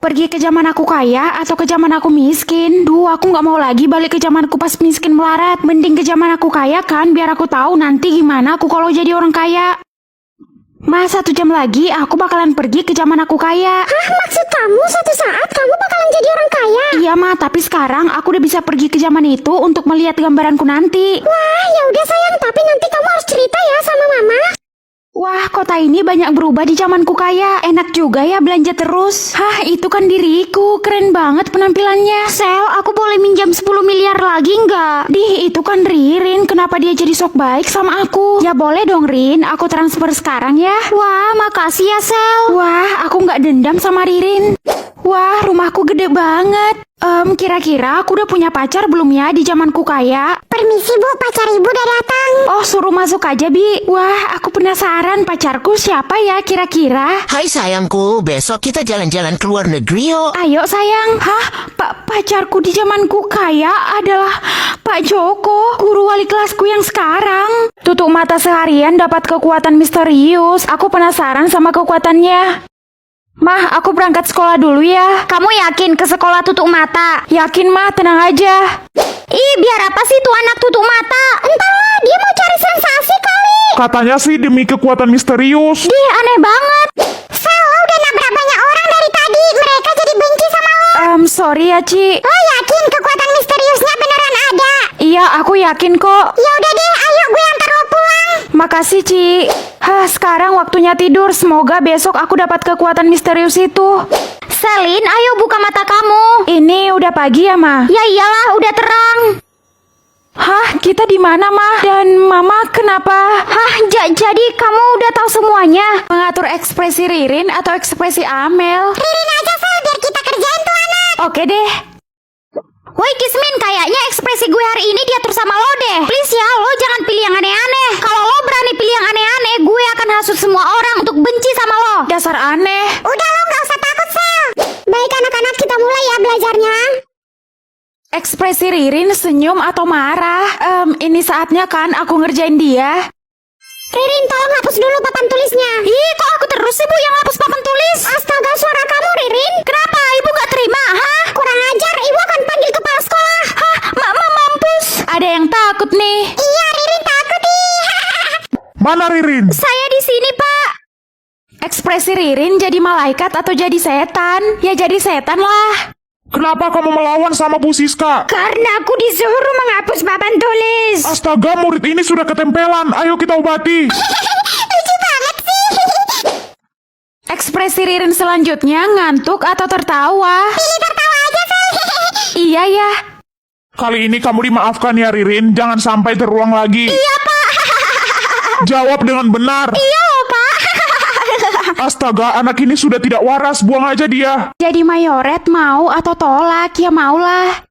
Pergi ke zaman aku kaya atau ke zaman aku miskin? Duh, aku nggak mau lagi balik ke zamanku pas miskin melarat. Mending ke zaman aku kaya kan, biar aku tahu nanti gimana aku kalau jadi orang kaya. Mas, 1 jam lagi aku bakalan pergi ke zaman aku kaya. Hah, maksud kamu suatu saat kamu bakalan jadi orang kaya? Iya, Ma, tapi sekarang aku udah bisa pergi ke zaman itu untuk melihat gambaranku nanti. Wah, ya udah sayang, tapi nanti kamu harus cerita ya sama mama. Wah, kota ini banyak berubah di zamanku kaya. Enak juga ya belanja terus. Hah, itu kan diriku. Keren banget penampilannya. Sel, aku boleh minjam 10 miliar lagi nggak? Dih, itu kan Ririn. Kenapa dia jadi sok baik sama aku? Ya boleh dong, Rin. Aku transfer sekarang ya. Wah, makasih ya, Sel. Wah, aku nggak dendam sama Ririn. Wah, rumahku gede banget. Kira-kira aku udah punya pacar belum ya di zamanku kaya? Permisi Bu, pacar ibu udah datang. Oh, suruh masuk aja, Bi. Wah, aku penasaran pacarku siapa ya kira-kira? Hai sayangku, besok kita jalan-jalan ke luar negeri yuk. Ayo sayang. Hah? Pacarku di zamanku kaya adalah Pak Joko, guru wali kelasku yang sekarang. Tutup mata seharian dapat kekuatan misterius. Aku penasaran sama kekuatannya. Mah, aku berangkat sekolah dulu ya. Kamu yakin ke sekolah tutup mata? Yakin, Mah, tenang aja. Ih, biar apa sih tuh anak tutup mata? Entahlah, dia mau cari sensasi kali. Katanya sih demi kekuatan misterius. Dih, aneh banget. Sel, lo udah nabrak banyak orang dari tadi. Mereka jadi benci sama lo. Sorry ya, Ci. Lo yakin kekuatan misteriusnya beneran ada? Iya, aku yakin kok. Ya udah deh, ayo gue antar lo pulang. Makasih, Ci. Hah, sekarang waktunya tidur. Semoga besok aku dapat kekuatan misterius itu. Selin, ayo buka mata kamu. Ini udah pagi ya, Ma? Ya iyalah, udah terang. Hah, kita di mana, Ma? Dan Mama kenapa? Hah, jadi kamu udah tahu semuanya? Mengatur ekspresi Ririn atau ekspresi Amel? Ririn aja, Sel, biar kita kerjain tuh anak. Oke deh. Woi Kismin, kayaknya ekspresi gue hari ini diatur sama lo deh. Please ya, lo jangan pilih yang aneh-aneh. Kalau lo berani pilih yang aneh-aneh, gue akan hasut semua orang untuk benci sama lo. Dasar aneh. Udah lo gak usah takut, Sel. Baik anak-anak, kita mulai ya belajarnya. Ekspresi Ririn senyum atau marah? Ini saatnya kan aku ngerjain dia. Ririn, tolong hapus dulu papan tulisnya. Ih, kok aku terus sih Bu yang hapus papan tulis? Astaga, suara kamu Ririn. Kenapa? Ibu gak terima, hah? Kurang ajar, ibu akan panggil kepala sekolah. Hah, Mama mampus. Ada yang takut nih. Iya, Ririn takut nih. Mana Ririn? Saya di sini, Pak. Ekspresi Ririn jadi malaikat atau jadi setan? Ya jadi setan lah. Kenapa kamu melawan sama Bu Siska? Karena aku disuruh menghapus papan tulis. Astaga, murid ini sudah ketempelan. Ayo kita obati. Lucu banget sih. Ekspresi Ririn selanjutnya ngantuk atau tertawa? Pilih tertawa aja, Sel. Iya ya. Kali ini kamu dimaafkan ya Ririn. Jangan sampai terulang lagi. Iya, Pak. Jawab dengan benar. Iya loh, Pak. Astaga, anak ini sudah tidak waras. Buang aja dia. Jadi mayoret mau atau tolak? Ya maulah.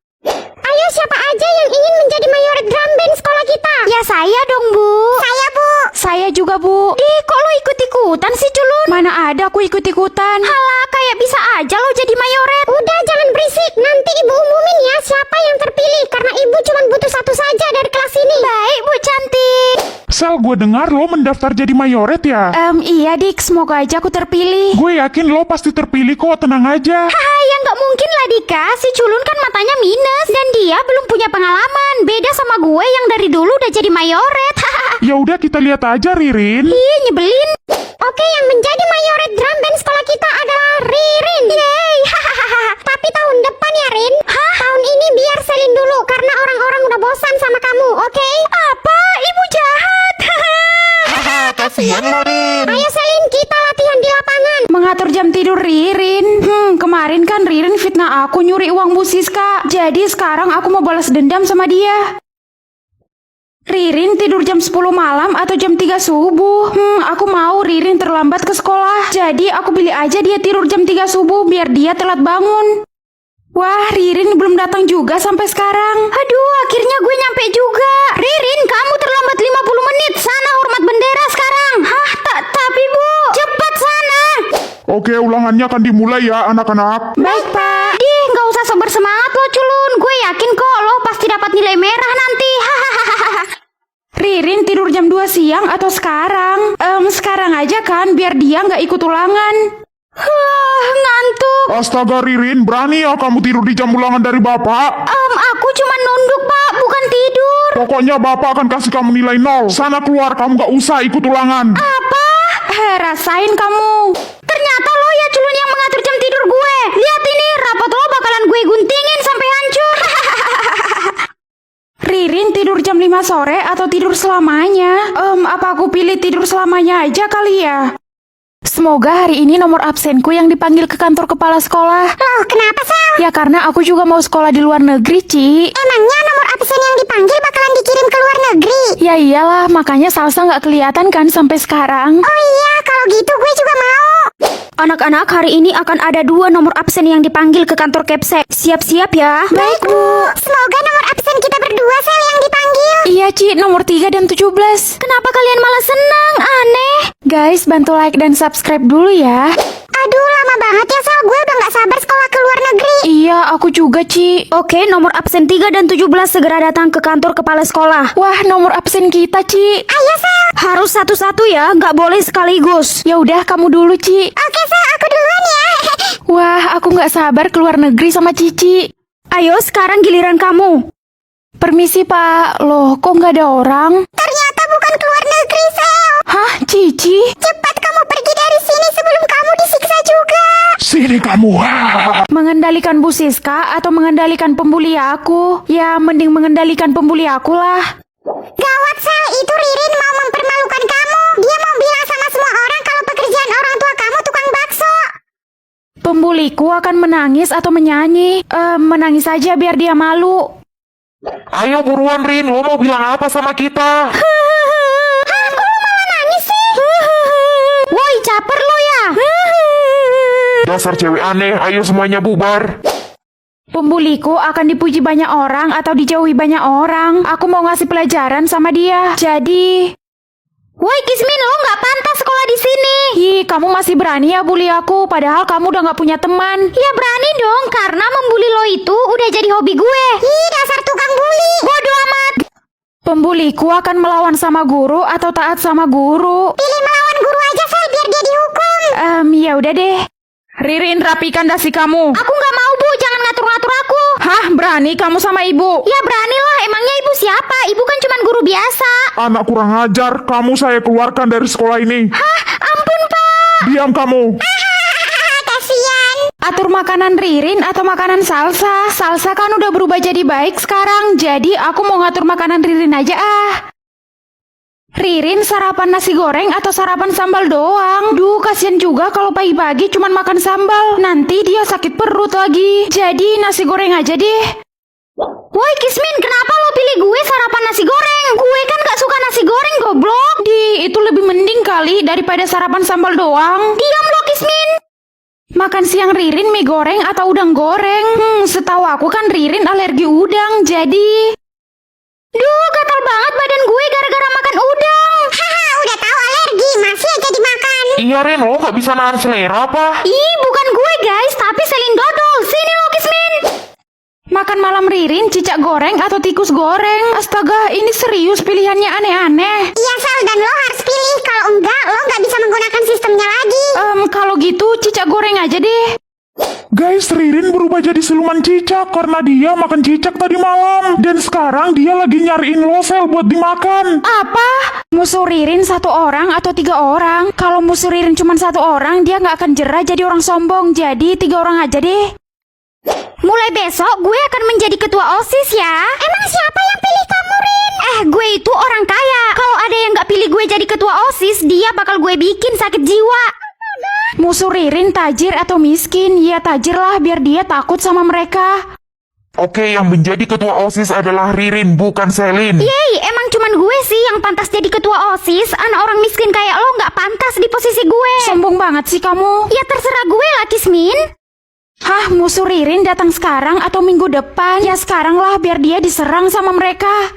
Ayo, siapa aja yang ingin menjadi mayoret drum band sekolah kita? Ya saya dong, Bu. Saya, Bu. Saya juga, Bu. Ih, kok lo ikut-ikutan sih, Culun? Mana ada aku ikut-ikutan. Halah, kayak bisa aja lo jadi mayoret. Udah, jangan berisik. Nanti ibu umumin ya siapa yang terpilih. Karena ibu cuma butuh satu saja dari kelas ini. Baik, Bu cantik. Sel, gue dengar lo mendaftar jadi mayoret ya. Iya, Dik. Semoga aja aku terpilih. Gue yakin lo pasti terpilih kok. Tenang aja. Haha, ya nggak mungkin lah Dika. Si Culun kan matanya minus. Dan dia belum punya pengalaman. Beda sama gue yang dari dulu udah jadi mayoret. Ya udah kita lihat aja Ririn. Ih, nyebelin. Oke, yang menjadi mayoret drum band sekolah kita adalah Ririn. Yeay, hahaha. Tapi tahun depan ya, Rin. Hah? Tahun ini biar Selin dulu, karena orang-orang udah bosan sama kamu, oke? Apa? Ibu jahat. Haha, kasihan lo Rin. Ayo Selin, kita latihan di lapangan. Mengatur jam tidur Ririn. Kemarin kan Ririn fitnah aku nyuri uang Bu Siska. Jadi sekarang aku mau balas dendam sama dia. Ririn tidur jam 10 malam atau jam 3 subuh? Aku mau Ririn terlambat ke sekolah. Jadi aku pilih aja dia tidur jam 3 subuh biar dia telat bangun. Wah, Ririn belum datang juga sampai sekarang. Aduh, akhirnya gue nyampe juga. Ririn, kamu terlambat 50 menit. Sana hormat bendera sekarang. Hah, tapi Bu. Cepat sana. Oke, ulangannya akan dimulai ya anak-anak. Baik, Pak. Dih, nggak usah so bersemangat lo Culun. Gue yakin kok lo pasti dapat nilai merah nanti. Hahaha. Ririn tidur jam 2 siang atau sekarang? Sekarang aja kan biar dia nggak ikut ulangan. Ngantuk. Astaga Ririn, berani ya kamu tidur di jam ulangan dari bapak? Aku cuma nunduk, Pak, bukan tidur. Pokoknya bapak akan kasih kamu nilai 0. Sana keluar, kamu gak usah ikut ulangan. Apa? Rasain kamu. Ternyata lo ya culun yang mengatur jam tidur gue. Lihat ini, rapot lo bakalan gue guntingin sampai hancur. Ririn tidur jam 5 sore atau tidur selamanya? Apa aku pilih tidur selamanya aja kali ya? Semoga hari ini nomor absenku yang dipanggil ke kantor kepala sekolah. Loh, kenapa, Sel? Ya karena aku juga mau sekolah di luar negeri, Ci. Emangnya nomor absen yang dipanggil bakalan dikirim ke luar negeri? Ya iyalah, makanya Salsa nggak kelihatan kan sampai sekarang. Oh iya, kalau gitu gue juga mau. Anak-anak, hari ini akan ada 2 nomor absen yang dipanggil ke kantor Kepsek. Siap-siap ya. Baik, Bu. Semoga nomor absen kita berdua, Sel, yang dipanggil. Iya, Ci, nomor 3 dan 17. Kenapa kalian malah senang? Aneh. Guys, bantu like dan subscribe dulu ya. Aduh, lama banget ya, Sel. Gue udah gak sabar sekolah ke luar negeri. Iya, aku juga, Ci. Oke, nomor absen 3 dan 17 segera datang ke kantor kepala sekolah. Wah, nomor absen kita, Ci. Ayo, Sel. Harus satu-satu ya, nggak boleh sekaligus. Ya udah, kamu dulu, Ci. Oke, Sel, aku duluan ya. Wah, aku nggak sabar keluar negeri sama Cici. Ayo, sekarang giliran kamu. Permisi, Pak. Loh, kok nggak ada orang? Ternyata bukan ke luar negeri, Sel. Hah, Cici? Cepat kamu pergi dari sini sebelum kamu disiksa juga. Sini kamu. Mengendalikan Bu Siska atau mengendalikan pembuli aku? Ya, mending mengendalikan pembuli aku lah. Gawat, Sel. Itu Ririn mau mempermalukan kamu. Dia mau bilang sama semua orang kalau pekerjaan orang tua kamu tukang bakso. Pembuliku akan menangis atau menyanyi. Menangis saja biar dia malu. Ayo buruan Rin, lo mau bilang apa sama kita? Kok lo malah nangis sih? Woi, caper lo ya. Dasar cewek aneh, ayo semuanya bubar. Pembuliku akan dipuji banyak orang atau dijauhi banyak orang. Aku mau ngasih pelajaran sama dia. Jadi... Woi Kismin, lo nggak pantas sekolah di sini. Hi, kamu masih berani ya bully aku, padahal kamu udah nggak punya teman. Ya berani dong, karena membuli lo itu udah jadi hobi gue. Ih, dasar tukang bully. Bodoh amat. Pembuliku akan melawan sama guru atau taat sama guru. Pilih melawan guru aja, Sel, biar dia dihukum. Ya udah deh. Ririn, rapikan dasi kamu. Aku nggak mau, Bu, jangan ngatur-ngatur aku. Hah, berani kamu sama ibu? Ya beranilah, emangnya ibu siapa? Ibu kan cuma guru biasa. Anak kurang ajar, kamu saya keluarkan dari sekolah ini. Hah, ampun Pak. Diam kamu. Kasian. Atur makanan Ririn atau makanan Salsa? Salsa kan udah berubah jadi baik sekarang, jadi aku mau ngatur makanan Ririn aja ah. Ririn sarapan nasi goreng atau sarapan sambal doang? Duh, kasihan juga kalau pagi-pagi cuman makan sambal. Nanti dia sakit perut lagi. Jadi nasi goreng aja deh. Woi Kismin, kenapa lo pilih gue sarapan nasi goreng? Gue kan gak suka nasi goreng, goblok. Itu lebih mending kali daripada sarapan sambal doang. Diam lo Kismin. Makan siang Ririn mie goreng atau udang goreng? Setahu aku kan Ririn alergi udang, jadi... Duh, gatal banget badan gue gara-gara makan udang. Haha, udah tahu alergi, masih aja dimakan. Iya Rin, lo gak bisa nahan selera apa? Ih, bukan gue guys, tapi Selin dodol. Sini lo Kismin. Makan malam Ririn cicak goreng atau tikus goreng? Astaga, ini serius pilihannya aneh-aneh. Iya, Sel, dan lo harus pilih. Kalau enggak, lo nggak bisa menggunakan sistemnya lagi. Kalau gitu cicak goreng aja deh. Guys, Ririn berubah jadi siluman cicak karena dia makan cicak tadi malam. Dan sekarang dia lagi nyariin losel buat dimakan. Apa? Musuh Ririn 1 orang atau 3 orang? Kalau musuh Ririn cuma 1 orang, dia nggak akan jerah jadi orang sombong. Jadi 3 orang aja deh. Mulai besok gue akan menjadi ketua OSIS ya. Emang siapa yang pilih kamu, Rin? Gue itu orang kaya. Kalau ada yang nggak pilih gue jadi ketua OSIS, dia bakal gue bikin sakit jiwa. Musuh Ririn tajir atau miskin? Ya tajir lah biar dia takut sama mereka. Oke, yang menjadi ketua OSIS adalah Ririn, bukan Selin. Yeay, emang cuman gue sih yang pantas jadi ketua OSIS. Anak orang miskin kayak lo nggak pantas di posisi gue. Sombong banget sih kamu. Ya terserah gue lah Kismin. Hah, musuh Ririn datang sekarang atau minggu depan? Ya sekarang lah biar dia diserang sama mereka.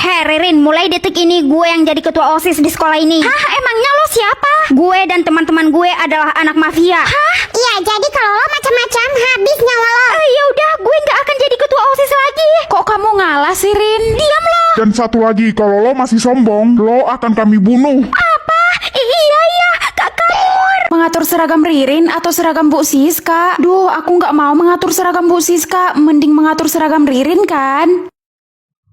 Hei Ririn, mulai detik ini gue yang jadi ketua OSIS di sekolah ini. Hah, emangnya lo siapa? Gue dan teman-teman gue adalah anak mafia. Hah? Iya, jadi kalau lo macam-macam, habis nyawa lo. Ya udah, gue nggak akan jadi ketua OSIS lagi. Kok kamu ngalah sih, Rin? Diam lo. Dan satu lagi, kalau lo masih sombong, lo akan kami bunuh. Apa? Iya, Kak Kamur. Mengatur seragam Ririn atau seragam Bu Siska? Duh, aku nggak mau mengatur seragam Bu Siska. Mending mengatur seragam Ririn kan?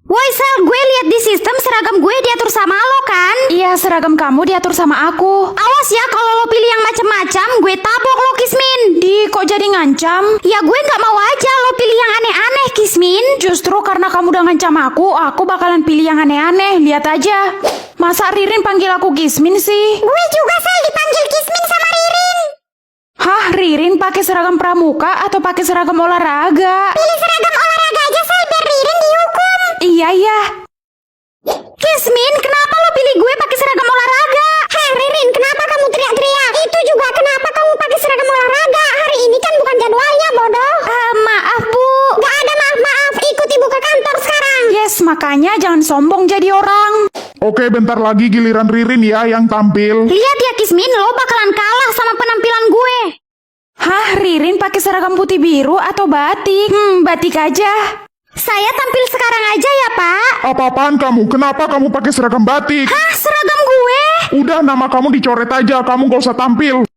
Woi Sel, gue lihat di sistem seragam gue diatur sama lo kan? Iya, seragam kamu diatur sama aku. Awas ya kalau lo pilih yang macam-macam, gue tabok lo Kismin. Di, kok jadi ngancam? Ya gue nggak mau aja lo pilih yang aneh-aneh Kismin. Justru karena kamu udah ngancam aku bakalan pilih yang aneh-aneh. Lihat aja. Masa Ririn panggil aku Kismin sih? Gue juga Sel dipanggil Kismin sama Ririn. Hah, Ririn pakai seragam pramuka atau pakai seragam olahraga? Pilih seragam olahraga aja Sel biar Ririn dihukum. Iya. Kismin, kenapa lo pilih gue pakai seragam olahraga? Hei Ririn, kenapa kamu teriak-teriak? Itu juga kenapa kamu pakai seragam olahraga? Hari ini kan bukan jadwalnya, bodoh. Maaf Bu. Gak ada maaf-maaf, ikut ibu ke kantor sekarang. Yes, makanya jangan sombong jadi orang. Oke, bentar lagi giliran Ririn ya yang tampil. Lihat ya Kismin, lo bakalan kalah sama penampilan gue. Hah, Ririn pakai seragam putih biru atau batik? Batik aja. Saya tampil sekarang aja ya Pak. Apa-apaan kamu? Kenapa kamu pakai seragam batik? Hah, seragam gue? Udah, nama kamu dicoret aja, kamu gak usah tampil.